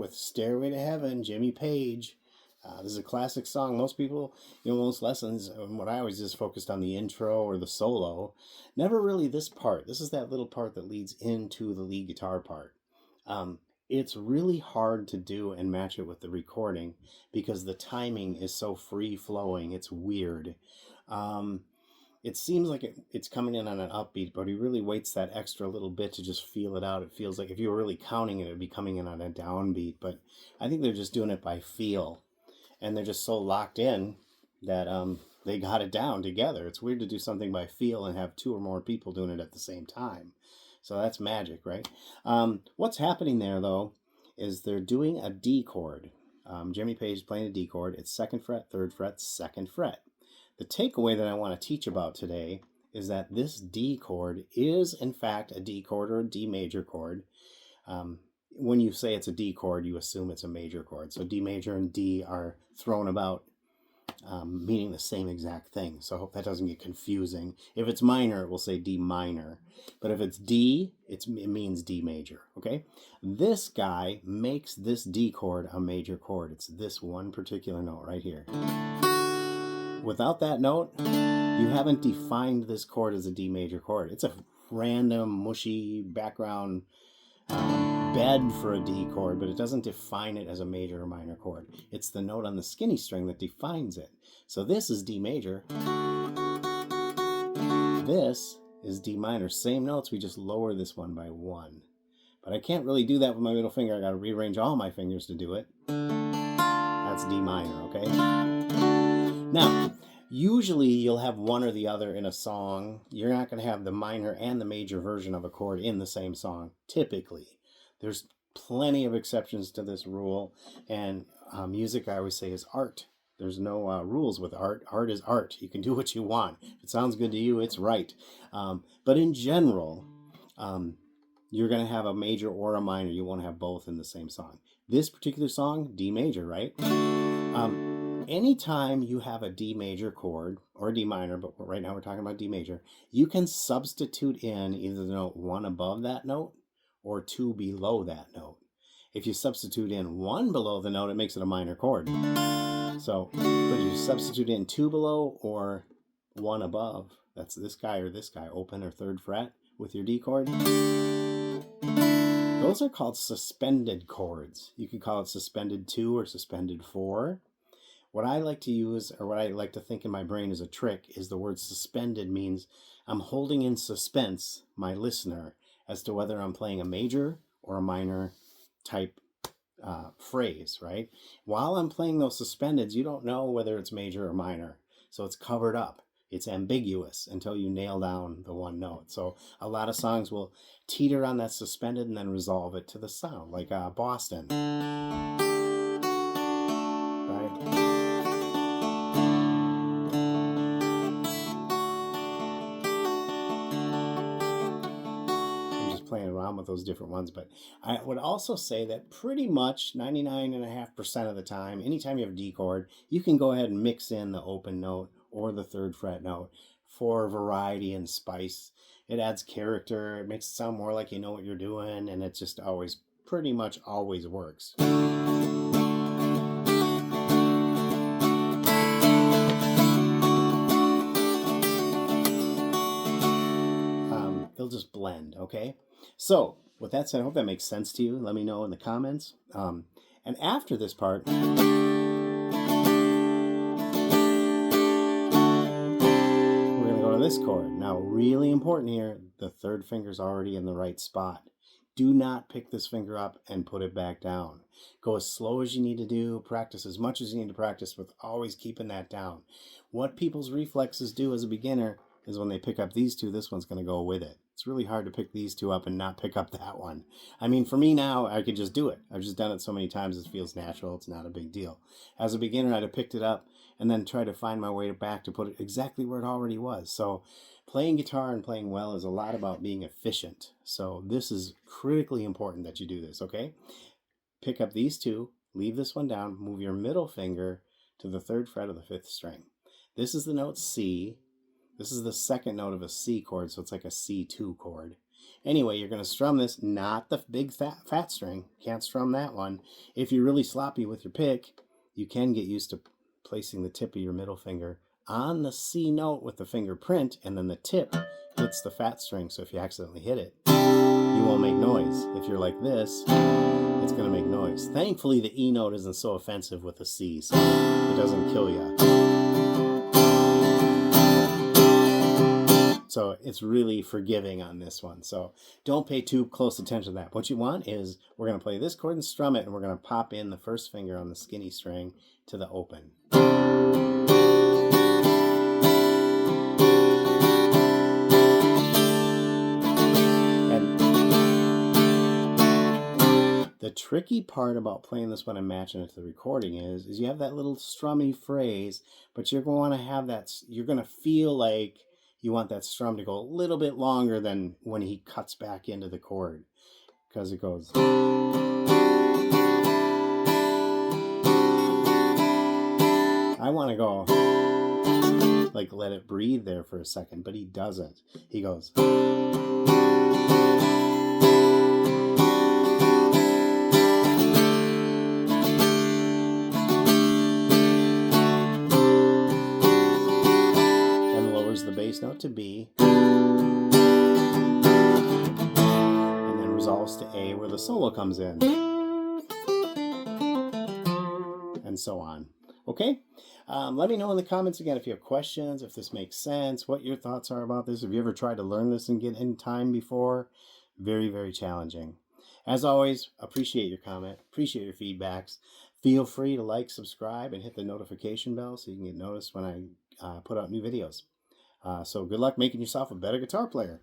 with Stairway to Heaven, Jimmy Page. This is a classic song. Most people, most lessons, what I always just focused on the intro or the solo. Never really this part. This is that little part that leads into the lead guitar part. It's really hard to do and match it with the recording because the timing is so free-flowing. It's weird. It seems like it's coming in on an upbeat, but he really waits that extra little bit to just feel it out. It feels like if you were really counting it, it would be coming in on a downbeat. But I think they're just doing it by feel. And they're just so locked in that they got it down together. It's weird to do something by feel and have two or more people doing it at the same time. So that's magic, right? What's happening there, though, is they're doing a D chord. Jimmy Page is playing a D chord. It's 2nd fret, 3rd fret, 2nd fret. The takeaway that I want to teach about today is that this D chord is, in fact, a D chord or a D major chord. When you say it's a D chord, you assume it's a major chord. So D major and D are thrown about, meaning the same exact thing. So I hope that doesn't get confusing. If it's minor, it will say D minor. But if it's D, it means D major, okay? This guy makes this D chord a major chord. It's this one particular note right here. Without that note, you haven't defined this chord as a D major chord. It's a random, mushy background bed for a D chord, but it doesn't define it as a major or minor chord. It's the note on the skinny string that defines it. So this is D major. This is D minor. Same notes, we just lower this one by 1. But I can't really do that with my middle finger. I got to rearrange all my fingers to do it. That's D minor, okay? Now, usually you'll have one or the other in a song. You're not going to have the minor and the major version of a chord in the same song, typically. There's plenty of exceptions to this rule, and music, I always say, is art. There's no rules with art. Art is art. You can do what you want. If it sounds good to you, it's right. But in general, you're going to have a major or a minor. You won't have both in the same song. This particular song, D major, right? Anytime you have a D major chord, or D minor, but right now we're talking about D major, you can substitute in either the note 1 above that note or 2 below that note. If you substitute in 1 below the note, it makes it a minor chord. So, but if you substitute in 2 below or 1 above, that's this guy or this guy, open or 3rd fret with your D chord. Those are called suspended chords. You can call it suspended 2 or suspended 4. What I like to use, or what I like to think in my brain as a trick, is the word suspended means I'm holding in suspense my listener as to whether I'm playing a major or a minor type phrase, right? While I'm playing those suspendeds, you don't know whether it's major or minor. So it's covered up. It's ambiguous until you nail down the one note. So a lot of songs will teeter on that suspended and then resolve it to the sound, like Boston. Right? Playing around with those different ones, but I would also say that pretty much 99.5% of the time, anytime you have a D chord, you can go ahead and mix in the open note or the 3rd fret note for variety and spice. It adds character, it makes it sound more like you know what you're doing, and it just always, pretty much always works. They'll just blend, okay? So, with that said, I hope that makes sense to you. Let me know in the comments. And after this part, we're going to go to this chord. Now, really important here, the 3rd finger's already in the right spot. Do not pick this finger up and put it back down. Go as slow as you need to do. Practice as much as you need to practice with always keeping that down. What people's reflexes do as a beginner is when they pick up these two, this one's going to go with it. It's really hard to pick these two up and not pick up that one. I mean, for me now, I could just do it. I've just done it so many times, it feels natural. It's not a big deal. As a beginner, I'd have picked it up and then tried to find my way back to put it exactly where it already was. So playing guitar and playing well is a lot about being efficient. So this is critically important that you do this, okay? Pick up these two, leave this one down, move your middle finger to the 3rd fret of the 5th string. This is the note C. This is the 2nd note of a C chord, so it's like a C2 chord. Anyway, you're going to strum this, not the big fat string. Can't strum that one. If you're really sloppy with your pick, you can get used to placing the tip of your middle finger on the C note with the fingerprint, and then the tip hits the fat string. So if you accidentally hit it, you won't make noise. If you're like this, it's going to make noise. Thankfully, the E note isn't so offensive with the C, so it doesn't kill you. So it's really forgiving on this one. So don't pay too close attention to that. What you want is we're going to play this chord and strum it, and we're going to pop in the first finger on the skinny string to the open. And the tricky part about playing this one and matching it to the recording is you have that little strummy phrase, but you're going to want to have that, you're going to feel like you want that strum to go a little bit longer than when he cuts back into the chord, because it goes. I want to go like let it breathe there for a second, but he doesn't. He goes. And lowers the bass note to B. And then resolves to A where the solo comes in. And so on. Okay? Let me know in the comments again if you have questions, if this makes sense, what your thoughts are about this. Have you ever tried to learn this and get in time before? Very, very challenging. As always, appreciate your comment, appreciate your feedbacks. Feel free to like, subscribe, and hit the notification bell so you can get noticed when I put out new videos. So good luck making yourself a better guitar player.